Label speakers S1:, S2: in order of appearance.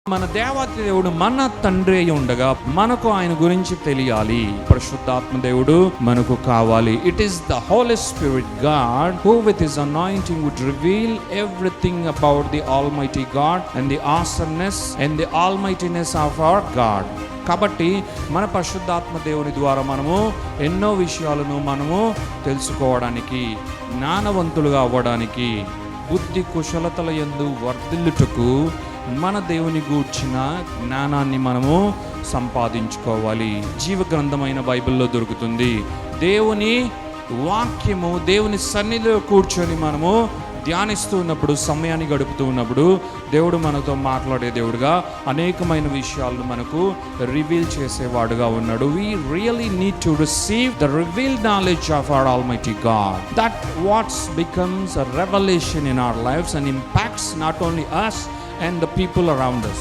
S1: మన దేవాతి దేవుడు మన తండ్రి అయి ఉండగా మనకు ఆయన గురించి తెలియాలి. పరిశుద్ధాత్మ దేవుడు మనకు కావాలి. It is the holy spirit God who with his anointing would reveal everything about the almighty God and the awesomeness and the almightiness of our God. కాబట్టి మన పరిశుద్ధాత్మ దేవుని ద్వారా మనము ఎన్నో విషయాలను మనము తెలుసుకోవడానికి, జ్ఞానవంతులుగా అవ్వడానికి, బుద్ధి కుశలతల యందు వర్ధిల్లుటకు మన దేవుని గూర్చిన జ్ఞానాన్ని మనము సంపాదించుకోవాలి. జీవ గ్రంథమైన బైబిల్లో దొరుకుతుంది. దేవుని వాక్యము, దేవుని సన్నిధిలో కూర్చొని మనము ధ్యానిస్తూ ఉన్నప్పుడు, సమయాన్ని గడుపుతూ ఉన్నప్పుడు దేవుడు మనతో మాట్లాడే దేవుడుగా అనేకమైన విషయాలను మనకు రివీల్ చేసేవాడుగా ఉన్నాడు. We really need to receive the revealed knowledge of our Almighty God. That what becomes a revelation in our lives and impacts not only us and the people around us.